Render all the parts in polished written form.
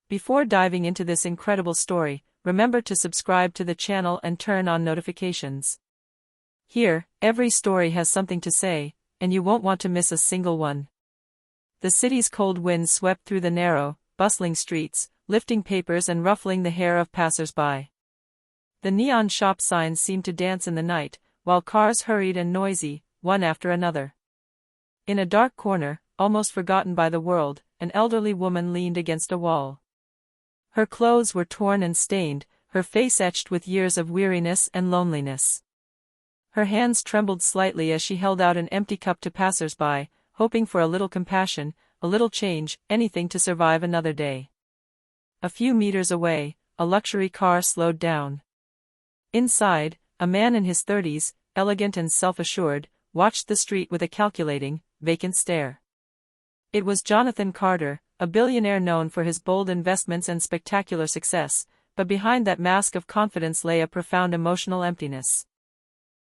Before diving into this incredible story, remember to subscribe to the channel and turn on notifications. Here, every story has something to say, and you won't want to miss a single one. The city's cold wind swept through the narrow, bustling streets, lifting papers and ruffling the hair of passers-by. The neon shop signs seemed to dance in the night, while cars hurried and noisy, one after another. In a dark corner, almost forgotten by the world, an elderly woman leaned against a wall. Her clothes were torn and stained, her face etched with years of weariness and loneliness. Her hands trembled slightly as she held out an empty cup to passers-by, hoping for a little compassion, a little change, anything to survive another day. A few meters away, a luxury car slowed down. Inside, a man in his 30s, elegant and self-assured, watched the street with a calculating, vacant stare. It was Jonathan Carter, a billionaire known for his bold investments and spectacular success, but behind that mask of confidence lay a profound emotional emptiness.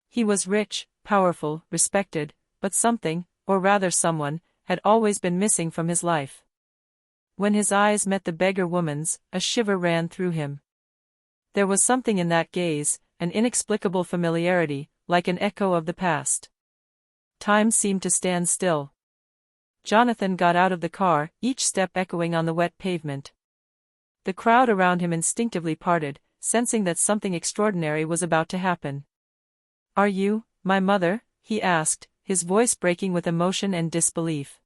He was rich, powerful, respected, but something, or rather someone, had always been missing from his life. When his eyes met the beggar woman's, a shiver ran through him. There was something in that gaze, an inexplicable familiarity, like an echo of the past. Time seemed to stand still. Jonathan got out of the car, each step echoing on the wet pavement. The crowd around him instinctively parted, sensing that something extraordinary was about to happen. "Are you, my mother?" he asked, his voice breaking with emotion and disbelief.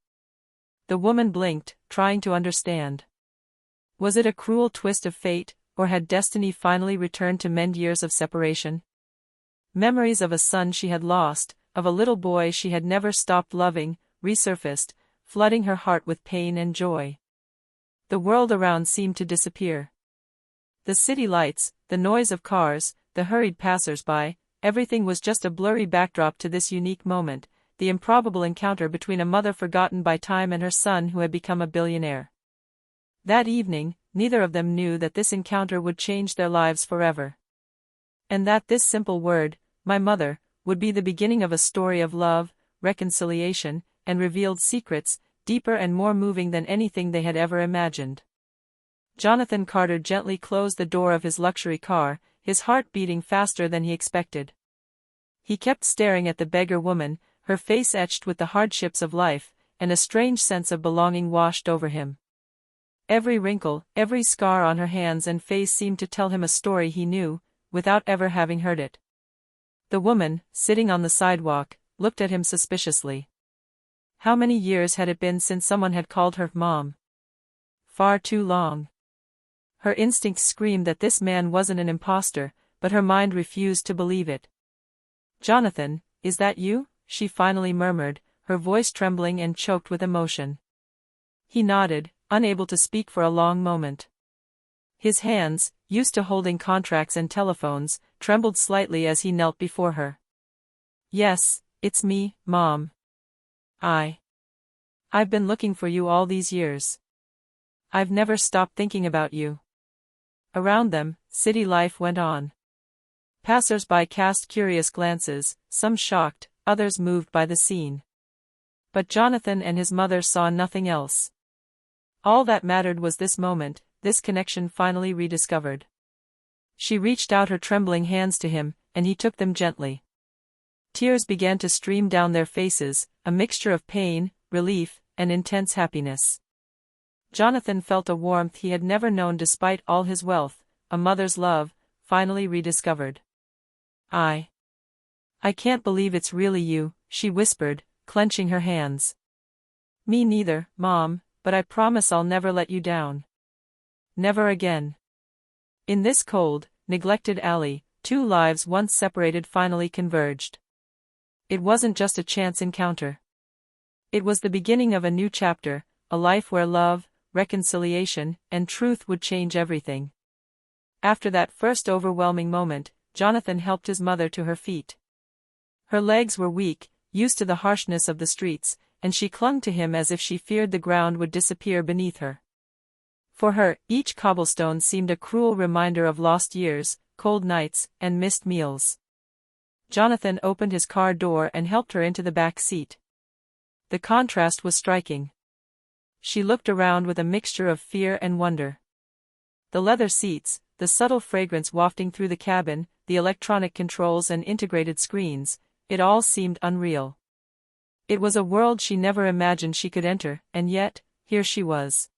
The woman blinked, trying to understand. Was it a cruel twist of fate, or had destiny finally returned to mend years of separation? Memories of a son she had lost, of a little boy she had never stopped loving, resurfaced, flooding her heart with pain and joy. The world around seemed to disappear. The city lights, the noise of cars, the hurried passers-by, everything was just a blurry backdrop to this unique moment, the improbable encounter between a mother forgotten by time and her son who had become a billionaire. That evening, neither of them knew that this encounter would change their lives forever. And that this simple word, "my mother," would be the beginning of a story of love, reconciliation, and revealed secrets, deeper and more moving than anything they had ever imagined. Jonathan Carter gently closed the door of his luxury car, his heart beating faster than he expected. He kept staring at the beggar woman, her face etched with the hardships of life, and a strange sense of belonging washed over him. Every wrinkle, every scar on her hands and face seemed to tell him a story he knew, without ever having heard it. The woman, sitting on the sidewalk, looked at him suspiciously. How many years had it been since someone had called her mom? Far too long. Her instincts screamed that this man wasn't an imposter, but her mind refused to believe it. "Jonathan, is that you?" she finally murmured, her voice trembling and choked with emotion. He nodded, unable to speak for a long moment. His hands, used to holding contracts and telephones, trembled slightly as he knelt before her. "Yes, it's me, Mom. I've been looking for you all these years. I've never stopped thinking about you." Around them, city life went on. Passers-by cast curious glances, some shocked, others moved by the scene. But Jonathan and his mother saw nothing else. All that mattered was this moment, this connection finally rediscovered. She reached out her trembling hands to him, and he took them gently. Tears began to stream down their faces, a mixture of pain, relief, and intense happiness. Jonathan felt a warmth he had never known despite all his wealth, a mother's love, finally rediscovered. I can't believe it's really you," she whispered, clenching her hands. "Me neither, Mom, but I promise I'll never let you down. Never again." In this cold, neglected alley, two lives once separated finally converged. It wasn't just a chance encounter. It was the beginning of a new chapter, a life where love, reconciliation, and truth would change everything. After that first overwhelming moment, Jonathan helped his mother to her feet. Her legs were weak, used to the harshness of the streets, and she clung to him as if she feared the ground would disappear beneath her. For her, each cobblestone seemed a cruel reminder of lost years, cold nights, and missed meals. Jonathan opened his car door and helped her into the back seat. The contrast was striking. She looked around with a mixture of fear and wonder. The leather seats, the subtle fragrance wafting through the cabin, the electronic controls and integrated screens, it all seemed unreal. It was a world she never imagined she could enter, and yet, here she was.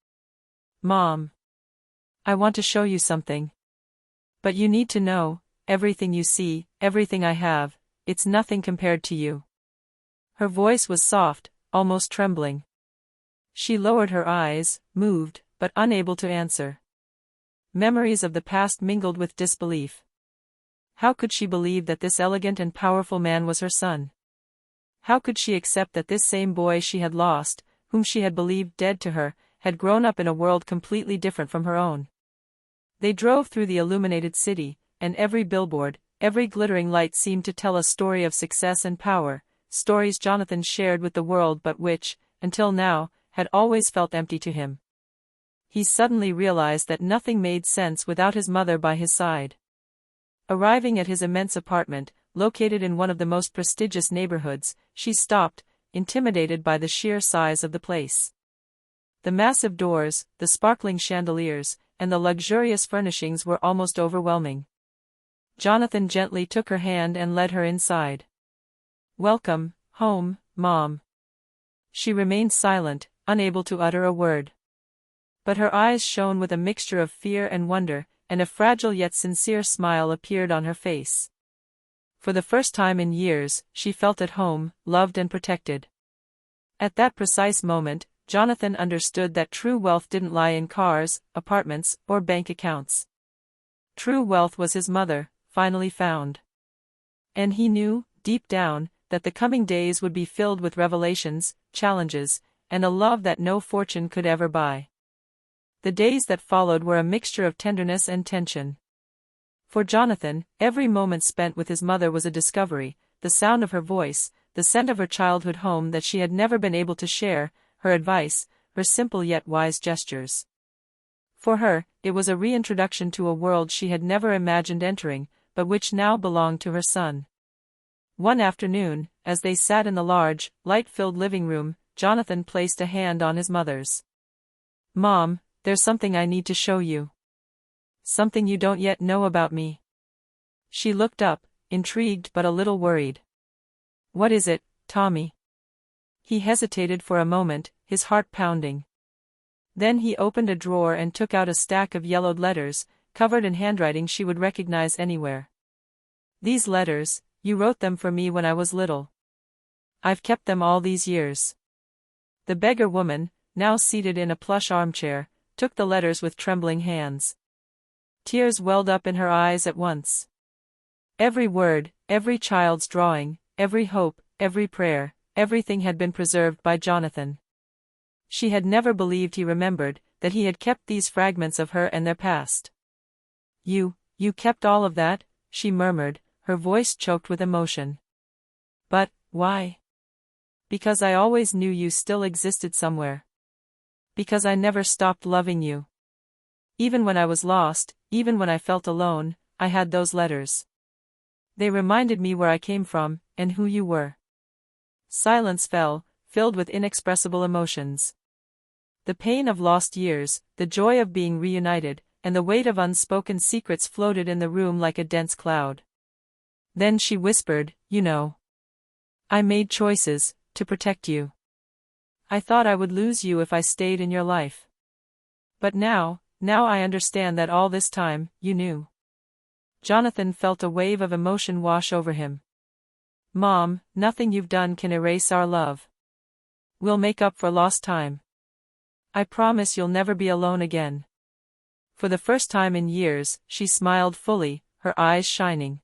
"Mom. I want to show you something. But you need to know, everything you see, everything I have, it's nothing compared to you." Her voice was soft, almost trembling. She lowered her eyes, moved, but unable to answer. Memories of the past mingled with disbelief. How could she believe that this elegant and powerful man was her son? How could she accept that this same boy she had lost, whom she had believed dead to her, had grown up in a world completely different from her own? They drove through the illuminated city, and every billboard, every glittering light seemed to tell a story of success and power, stories Jonathan shared with the world but which, until now, had always felt empty to him. He suddenly realized that nothing made sense without his mother by his side. Arriving at his immense apartment, located in one of the most prestigious neighborhoods, she stopped, intimidated by the sheer size of the place. The massive doors, the sparkling chandeliers, and the luxurious furnishings were almost overwhelming. Jonathan gently took her hand and led her inside. "Welcome, home, Mom." She remained silent, unable to utter a word. But her eyes shone with a mixture of fear and wonder, and a fragile yet sincere smile appeared on her face. For the first time in years, she felt at home, loved and protected. At that precise moment, Jonathan understood that true wealth didn't lie in cars, apartments, or bank accounts. True wealth was his mother, finally found. And he knew, deep down, that the coming days would be filled with revelations, challenges, and a love that no fortune could ever buy. The days that followed were a mixture of tenderness and tension. For Jonathan, every moment spent with his mother was a discovery, the sound of her voice, the scent of her childhood home that she had never been able to share, her advice, her simple yet wise gestures. For her, it was a reintroduction to a world she had never imagined entering, but which now belonged to her son. One afternoon, as they sat in the large, light-filled living room, Jonathan placed a hand on his mother's. "Mom, there's something I need to show you. Something you don't yet know about me." She looked up, intrigued but a little worried. "What is it, Tommy?" He hesitated for a moment, his heart pounding. Then he opened a drawer and took out a stack of yellowed letters, covered in handwriting she would recognize anywhere. "These letters, you wrote them for me when I was little. I've kept them all these years." The beggar woman, now seated in a plush armchair, took the letters with trembling hands. Tears welled up in her eyes at once. Every word, every child's drawing, every hope, every prayer, everything had been preserved by Jonathan. She had never believed he remembered, that he had kept these fragments of her and their past. You kept all of that?" she murmured, her voice choked with emotion. "But, why?" "Because I always knew you still existed somewhere. Because I never stopped loving you. Even when I was lost, even when I felt alone, I had those letters. They reminded me where I came from, and who you were." Silence fell, filled with inexpressible emotions. The pain of lost years, the joy of being reunited, and the weight of unspoken secrets floated in the room like a dense cloud. Then she whispered, "You know. I made choices, to protect you. I thought I would lose you if I stayed in your life. But now I understand that all this time, you knew." Jonathan felt a wave of emotion wash over him. "Mom, nothing you've done can erase our love. We'll make up for lost time. I promise you'll never be alone again." For the first time in years, she smiled fully, her eyes shining.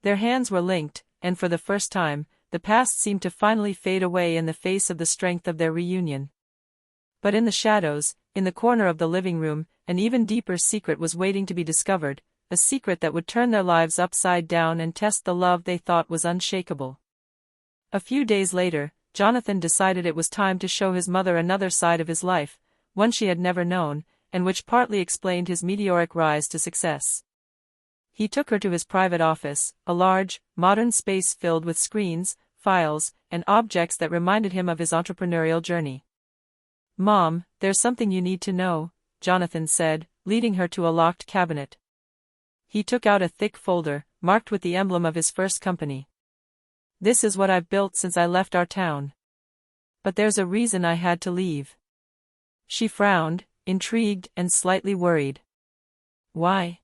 Their hands were linked, and for the first time, the past seemed to finally fade away in the face of the strength of their reunion. But in the shadows, in the corner of the living room, an even deeper secret was waiting to be discovered, a secret that would turn their lives upside down and test the love they thought was unshakable. A few days later, Jonathan decided it was time to show his mother another side of his life, one she had never known, and which partly explained his meteoric rise to success. He took her to his private office, a large, modern space filled with screens, files, and objects that reminded him of his entrepreneurial journey. "Mom, there's something you need to know," Jonathan said, leading her to a locked cabinet. He took out a thick folder, marked with the emblem of his first company. This is what I've built since I left our town. But there's a reason I had to leave. She frowned, intrigued and slightly worried. Why?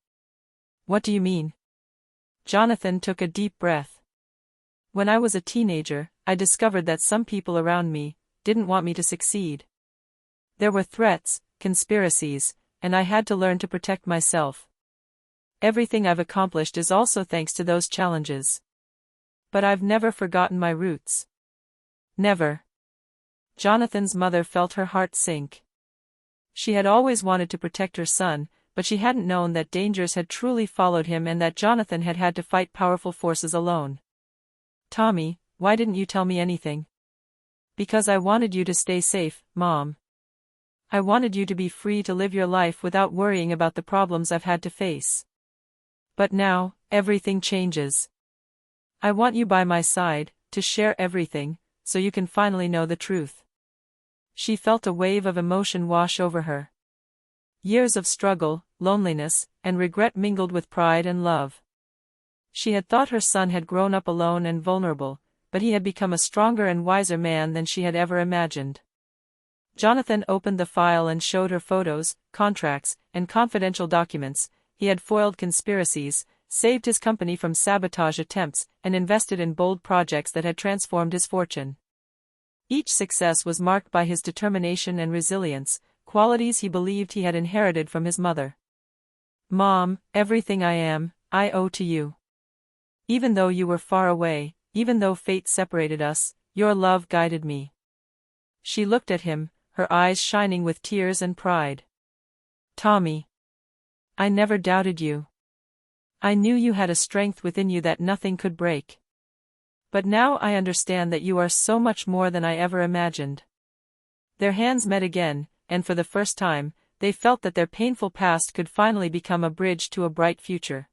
What do you mean? Jonathan took a deep breath. When I was a teenager, I discovered that some people around me didn't want me to succeed. There were threats, conspiracies, and I had to learn to protect myself. Everything I've accomplished is also thanks to those challenges. But I've never forgotten my roots. Never. Jonathan's mother felt her heart sink. She had always wanted to protect her son, but she hadn't known that dangers had truly followed him and that Jonathan had had to fight powerful forces alone. Tommy, why didn't you tell me anything? Because I wanted you to stay safe, Mom. I wanted you to be free to live your life without worrying about the problems I've had to face. But now, everything changes. I want you by my side, to share everything, so you can finally know the truth. She felt a wave of emotion wash over her. Years of struggle, loneliness, and regret mingled with pride and love. She had thought her son had grown up alone and vulnerable, but he had become a stronger and wiser man than she had ever imagined. Jonathan opened the file and showed her photos, contracts, and confidential documents. He had foiled conspiracies, saved his company from sabotage attempts, and invested in bold projects that had transformed his fortune. Each success was marked by his determination and resilience, qualities he believed he had inherited from his mother. Mom, everything I am, I owe to you. Even though you were far away, even though fate separated us, your love guided me. She looked at him, her eyes shining with tears and pride. Tommy. I never doubted you. I knew you had a strength within you that nothing could break. But now I understand that you are so much more than I ever imagined. Their hands met again, and for the first time, they felt that their painful past could finally become a bridge to a bright future.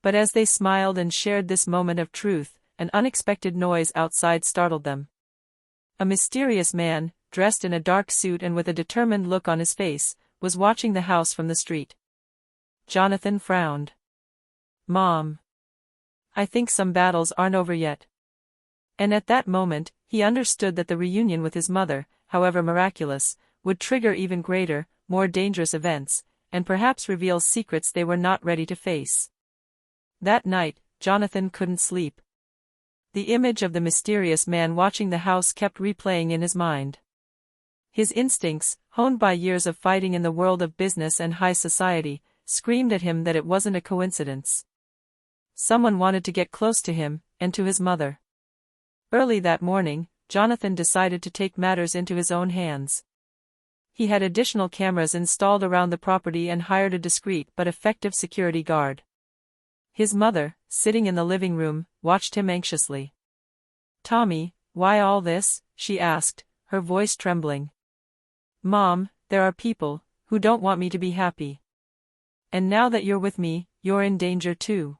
But as they smiled and shared this moment of truth, an unexpected noise outside startled them. A mysterious man, dressed in a dark suit and with a determined look on his face, was watching the house from the street. Jonathan frowned. Mom. I think some battles aren't over yet. And at that moment, he understood that the reunion with his mother, however miraculous, would trigger even greater, more dangerous events, and perhaps reveal secrets they were not ready to face. That night, Jonathan couldn't sleep. The image of the mysterious man watching the house kept replaying in his mind. His instincts, honed by years of fighting in the world of business and high society, screamed at him that it wasn't a coincidence. Someone wanted to get close to him, and to his mother. Early that morning, Jonathan decided to take matters into his own hands. He had additional cameras installed around the property and hired a discreet but effective security guard. His mother, sitting in the living room, watched him anxiously. Tommy, why all this? She asked, her voice trembling. Mom, there are people who don't want me to be happy. And now that you're with me, you're in danger too.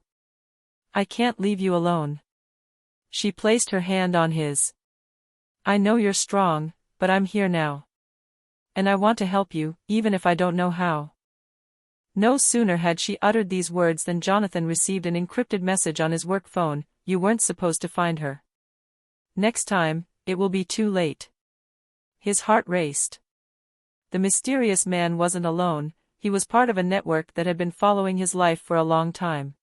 I can't leave you alone. She placed her hand on his. I know you're strong, but I'm here now. And I want to help you, even if I don't know how. No sooner had she uttered these words than Jonathan received an encrypted message on his work phone. You weren't supposed to find her. Next time, it will be too late. His heart raced. The mysterious man wasn't alone, he was part of a network that had been following his life for a long time.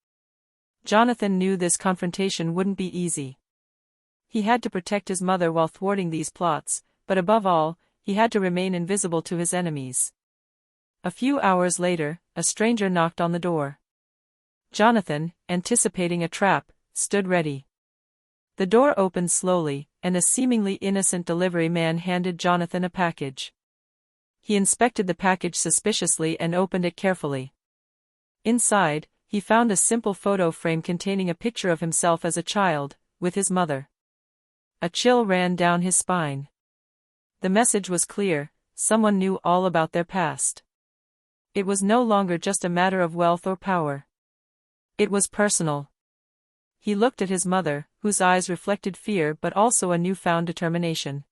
Jonathan knew this confrontation wouldn't be easy. He had to protect his mother while thwarting these plots, but above all, he had to remain invisible to his enemies. A few hours later, a stranger knocked on the door. Jonathan, anticipating a trap, stood ready. The door opened slowly, and a seemingly innocent delivery man handed Jonathan a package. He inspected the package suspiciously and opened it carefully. Inside, he found a simple photo frame containing a picture of himself as a child, with his mother. A chill ran down his spine. The message was clear: someone knew all about their past. It was no longer just a matter of wealth or power. It was personal. He looked at his mother, whose eyes reflected fear but also a newfound determination.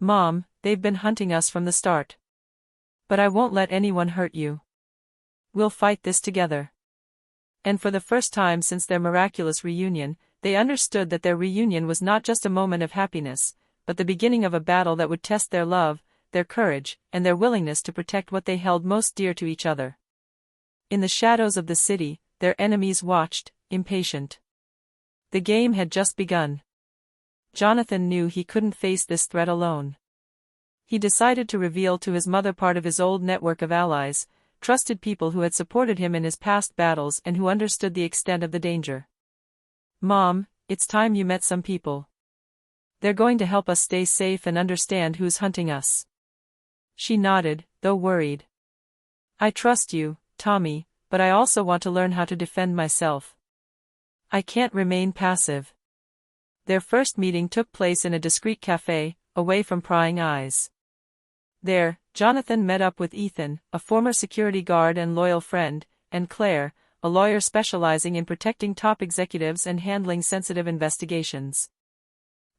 Mom, they've been hunting us from the start. But I won't let anyone hurt you. We'll fight this together. And for the first time since their miraculous reunion, they understood that their reunion was not just a moment of happiness, but the beginning of a battle that would test their love, their courage, and their willingness to protect what they held most dear to each other. In the shadows of the city, their enemies watched, impatient. The game had just begun. Jonathan knew he couldn't face this threat alone. He decided to reveal to his mother part of his old network of allies, trusted people who had supported him in his past battles and who understood the extent of the danger. "Mom, it's time you met some people. They're going to help us stay safe and understand who's hunting us." She nodded, though worried. "I trust you, Tommy, but I also want to learn how to defend myself. I can't remain passive." Their first meeting took place in a discreet cafe, away from prying eyes. There, Jonathan met up with Ethan, a former security guard and loyal friend, and Claire, a lawyer specializing in protecting top executives and handling sensitive investigations.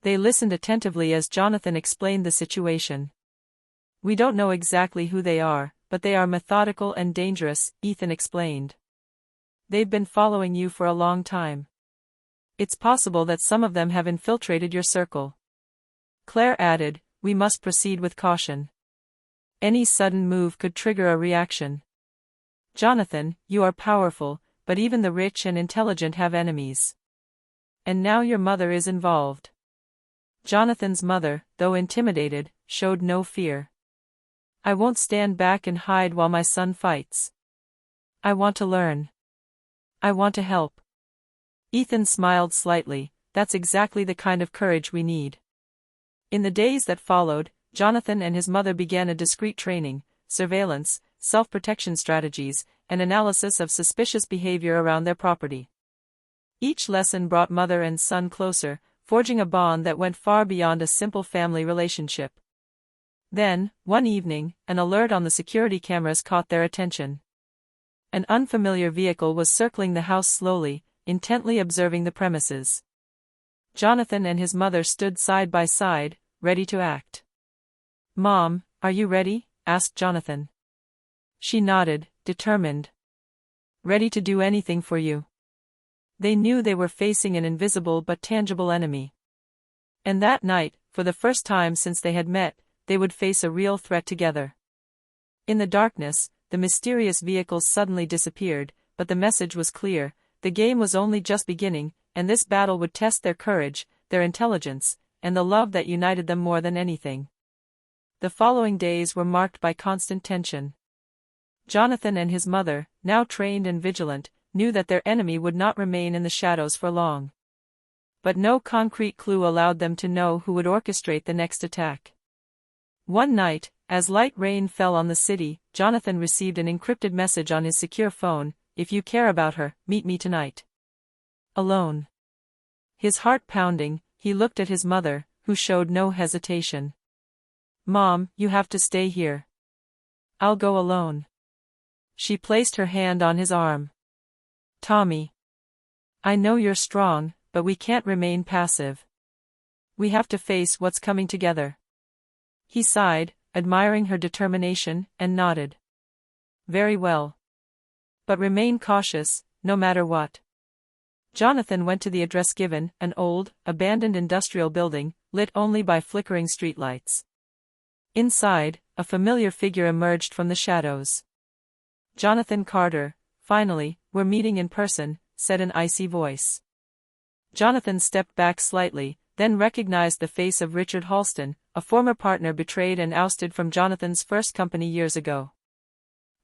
They listened attentively as Jonathan explained the situation. "We don't know exactly who they are, but they are methodical and dangerous," Ethan explained. "They've been following you for a long time. It's possible that some of them have infiltrated your circle." Claire added, "We must proceed with caution. Any sudden move could trigger a reaction. Jonathan, you are powerful, but even the rich and intelligent have enemies. And now your mother is involved." Jonathan's mother, though intimidated, showed no fear. "I won't stand back and hide while my son fights. I want to learn. I want to help." Ethan smiled slightly. "That's exactly the kind of courage we need." In the days that followed, Jonathan and his mother began a discreet training, surveillance, self-protection strategies, and analysis of suspicious behavior around their property. Each lesson brought mother and son closer, forging a bond that went far beyond a simple family relationship. Then, one evening, an alert on the security cameras caught their attention. An unfamiliar vehicle was circling the house slowly, intently observing the premises. Jonathan and his mother stood side by side, ready to act. "Mom, are you ready?" asked Jonathan. She nodded, determined. "Ready to do anything for you." They knew they were facing an invisible but tangible enemy. And that night, for the first time since they had met, they would face a real threat together. In the darkness, the mysterious vehicles suddenly disappeared, but the message was clear: the game was only just beginning, and this battle would test their courage, their intelligence, and the love that united them more than anything. The following days were marked by constant tension. Jonathan and his mother, now trained and vigilant, knew that their enemy would not remain in the shadows for long. But no concrete clue allowed them to know who would orchestrate the next attack. One night, as light rain fell on the city, Jonathan received an encrypted message on his secure phone: "If you care about her, meet me tonight." Alone. His heart pounding, he looked at his mother, who showed no hesitation. "Mom, you have to stay here. I'll go alone." She placed her hand on his arm. "Tommy. I know you're strong, but we can't remain passive. We have to face what's coming together." He sighed, admiring her determination, and nodded. "Very well. But remain cautious, no matter what." Jonathan went to the address given, an old, abandoned industrial building, lit only by flickering streetlights. Inside, a familiar figure emerged from the shadows. "Jonathan Carter, finally, we're meeting in person," said an icy voice. Jonathan stepped back slightly, then recognized the face of Richard Halston, a former partner betrayed and ousted from Jonathan's first company years ago.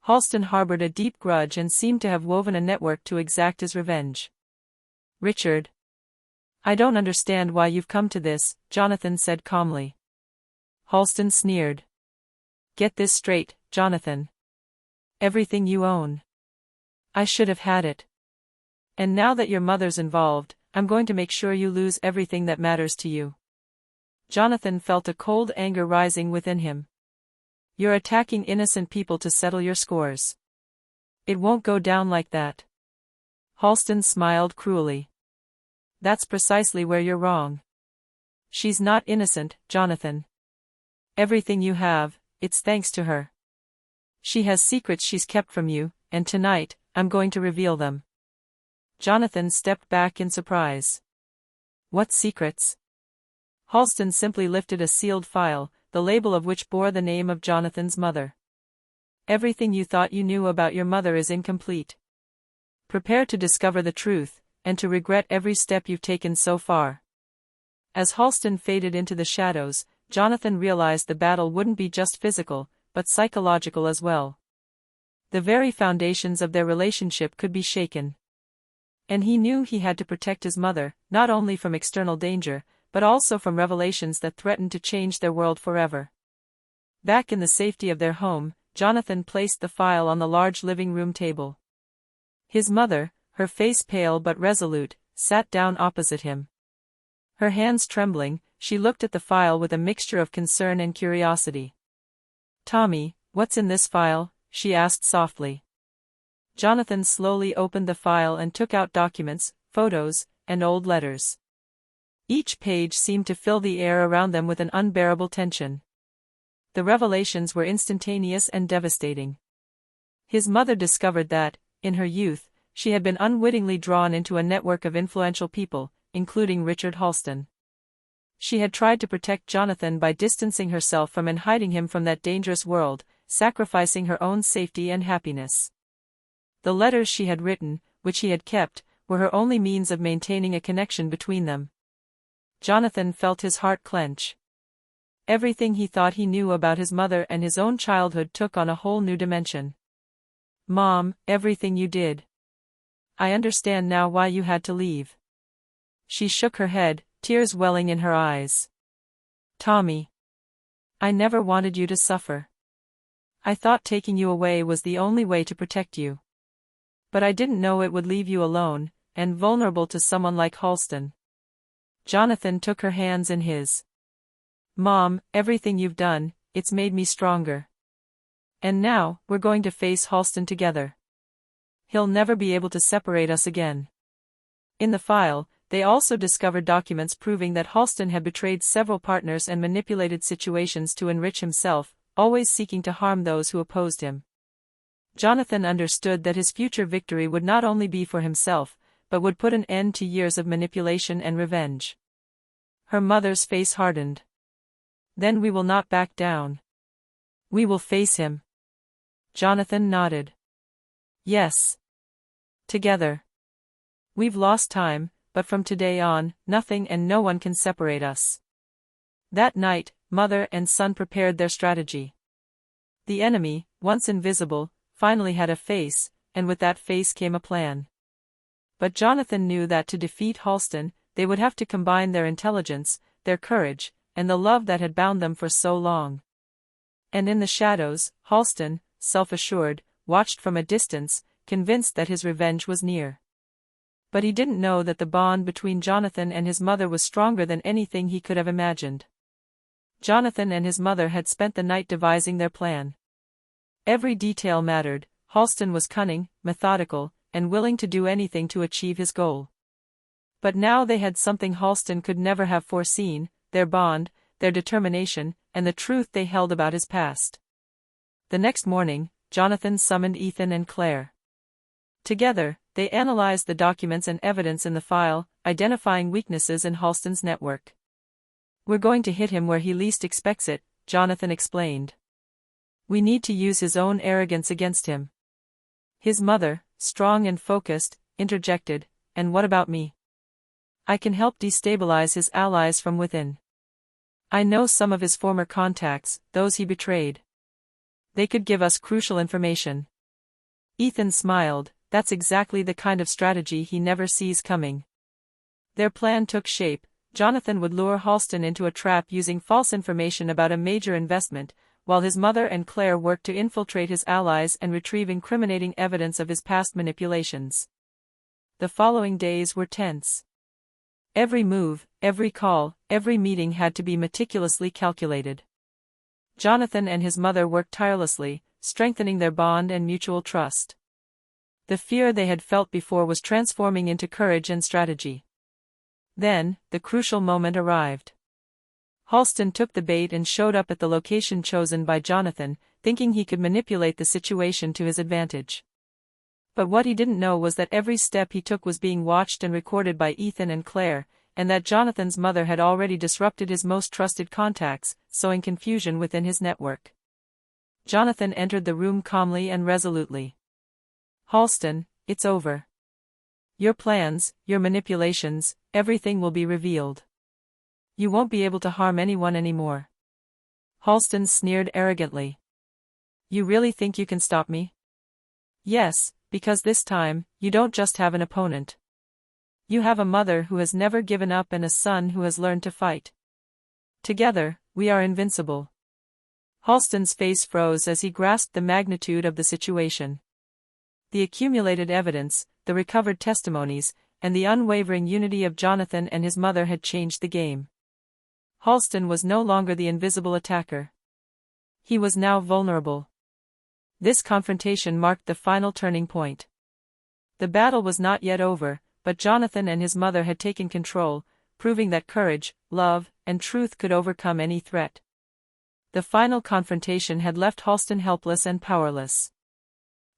Halston harbored a deep grudge and seemed to have woven a network to exact his revenge. "Richard. I don't understand why you've come to this," Jonathan said calmly. Halston sneered. "Get this straight, Jonathan. Everything you own. I should have had it. And now that your mother's involved, I'm going to make sure you lose everything that matters to you." Jonathan felt a cold anger rising within him. "You're attacking innocent people to settle your scores. It won't go down like that." Halston smiled cruelly. "That's precisely where you're wrong. She's not innocent, Jonathan. Everything you have, it's thanks to her. She has secrets she's kept from you, and tonight, I'm going to reveal them. Jonathan stepped back in surprise. What secrets? Halston simply lifted a sealed file, the label of which bore the name of Jonathan's mother. Everything you thought you knew about your mother is incomplete. Prepare to discover the truth, and to regret every step you've taken so far. As Halston faded into the shadows, Jonathan realized the battle wouldn't be just physical, but psychological as well. The very foundations of their relationship could be shaken. And he knew he had to protect his mother, not only from external danger, but also from revelations that threatened to change their world forever. Back in the safety of their home, Jonathan placed the file on the large living room table. His mother, her face pale but resolute, sat down opposite him. Her hands trembling, she looked at the file with a mixture of concern and curiosity. "Tommy, what's in this file?" she asked softly. Jonathan slowly opened the file and took out documents, photos, and old letters. Each page seemed to fill the air around them with an unbearable tension. The revelations were instantaneous and devastating. His mother discovered that, in her youth, she had been unwittingly drawn into a network of influential people, including Richard Halston. She had tried to protect Jonathan by distancing herself from and hiding him from that dangerous world, sacrificing her own safety and happiness. The letters she had written, which he had kept, were her only means of maintaining a connection between them. Jonathan felt his heart clench. Everything he thought he knew about his mother and his own childhood took on a whole new dimension. "Mom, everything you did. I understand now why you had to leave." She shook her head, tears welling in her eyes. "Tommy. I never wanted you to suffer. I thought taking you away was the only way to protect you. But I didn't know it would leave you alone, and vulnerable to someone like Halston." Jonathan took her hands in his. "Mom, everything you've done, it's made me stronger. And now, we're going to face Halston together. He'll never be able to separate us again." In the file, they also discovered documents proving that Halston had betrayed several partners and manipulated situations to enrich himself, always seeking to harm those who opposed him. Jonathan understood that his future victory would not only be for himself, but would put an end to years of manipulation and revenge. Her mother's face hardened. "Then we will not back down. We will face him." Jonathan nodded. "Yes. Together. We've lost time, but from today on, nothing and no one can separate us." That night, mother and son prepared their strategy. The enemy, once invisible, finally had a face, and with that face came a plan. But Jonathan knew that to defeat Halston, they would have to combine their intelligence, their courage, and the love that had bound them for so long. And in the shadows, Halston, self-assured, watched from a distance, convinced that his revenge was near. But he didn't know that the bond between Jonathan and his mother was stronger than anything he could have imagined. Jonathan and his mother had spent the night devising their plan. Every detail mattered. Halston was cunning, methodical, and willing to do anything to achieve his goal. But now they had something Halston could never have foreseen: their bond, their determination, and the truth they held about his past. The next morning, Jonathan summoned Ethan and Claire. Together, they analyzed the documents and evidence in the file, identifying weaknesses in Halston's network. "We're going to hit him where he least expects it," Jonathan explained. "We need to use his own arrogance against him." His mother, strong and focused, interjected, "And what about me? I can help destabilize his allies from within. I know some of his former contacts, those he betrayed. They could give us crucial information." Ethan smiled. That's exactly the kind of strategy he never sees coming. Their plan took shape. Jonathan would lure Halston into a trap using false information about a major investment, while his mother and Claire worked to infiltrate his allies and retrieve incriminating evidence of his past manipulations. The following days were tense. Every move, every call, every meeting had to be meticulously calculated. Jonathan and his mother worked tirelessly, strengthening their bond and mutual trust. The fear they had felt before was transforming into courage and strategy. Then, the crucial moment arrived. Halston took the bait and showed up at the location chosen by Jonathan, thinking he could manipulate the situation to his advantage. But what he didn't know was that every step he took was being watched and recorded by Ethan and Claire, and that Jonathan's mother had already disrupted his most trusted contacts, sowing confusion within his network. Jonathan entered the room calmly and resolutely. "Halston, it's over. Your plans, your manipulations, everything will be revealed. You won't be able to harm anyone anymore." Halston sneered arrogantly. "You really think you can stop me?" "Yes, because this time, you don't just have an opponent. You have a mother who has never given up and a son who has learned to fight. Together, we are invincible." Halston's face froze as he grasped the magnitude of the situation. The accumulated evidence, the recovered testimonies, and the unwavering unity of Jonathan and his mother had changed the game. Halston was no longer the invisible attacker. He was now vulnerable. This confrontation marked the final turning point. The battle was not yet over, but Jonathan and his mother had taken control, proving that courage, love, and truth could overcome any threat. The final confrontation had left Halston helpless and powerless.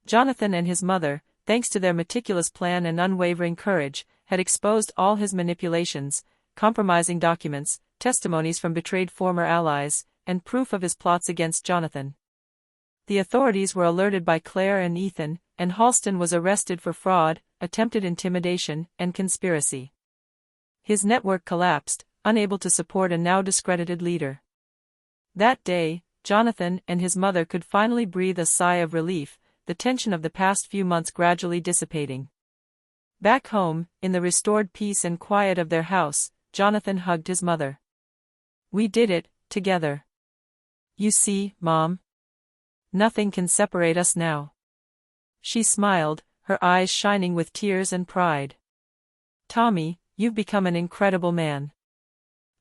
Jonathan and his mother, thanks to their meticulous plan and unwavering courage, had exposed all his manipulations, compromising documents, testimonies from betrayed former allies, and proof of his plots against Jonathan. The authorities were alerted by Claire and Ethan, and Halston was arrested for fraud, attempted intimidation, and conspiracy. His network collapsed, unable to support a now discredited leader. That day, Jonathan and his mother could finally breathe a sigh of relief, the tension of the past few months gradually dissipating. Back home, in the restored peace and quiet of their house, Jonathan hugged his mother. "We did it, together. You see, Mom? Nothing can separate us now." She smiled, her eyes shining with tears and pride. "Tommy, you've become an incredible man.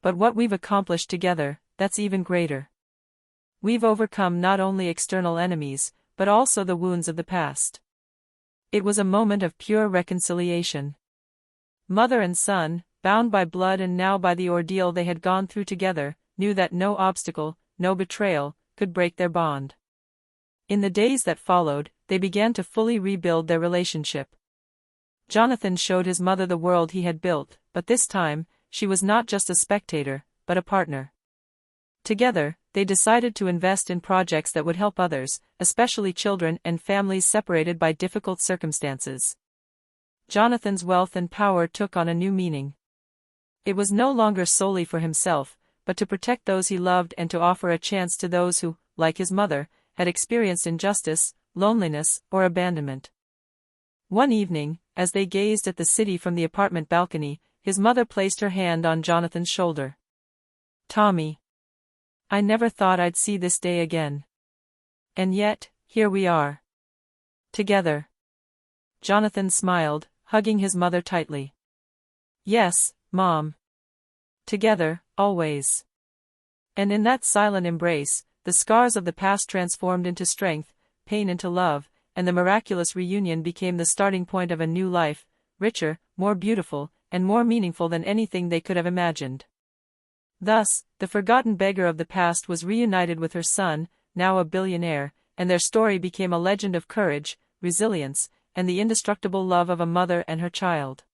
But what we've accomplished together, that's even greater. We've overcome not only external enemies, but also the wounds of the past." It was a moment of pure reconciliation. Mother and son, bound by blood and now by the ordeal they had gone through together, knew that no obstacle, no betrayal, could break their bond. In the days that followed, they began to fully rebuild their relationship. Jonathan showed his mother the world he had built, but this time, she was not just a spectator, but a partner. Together, they decided to invest in projects that would help others, especially children and families separated by difficult circumstances. Jonathan's wealth and power took on a new meaning. It was no longer solely for himself, but to protect those he loved and to offer a chance to those who, like his mother, had experienced injustice, loneliness, or abandonment. One evening, as they gazed at the city from the apartment balcony, his mother placed her hand on Jonathan's shoulder. "Tommy, I never thought I'd see this day again. And yet, here we are. Together." Jonathan smiled, hugging his mother tightly. "Yes, Mom. Together, always." And in that silent embrace, the scars of the past transformed into strength, pain into love, and the miraculous reunion became the starting point of a new life, richer, more beautiful, and more meaningful than anything they could have imagined. Thus, the forgotten beggar of the past was reunited with her son, now a billionaire, and their story became a legend of courage, resilience, and the indestructible love of a mother and her child.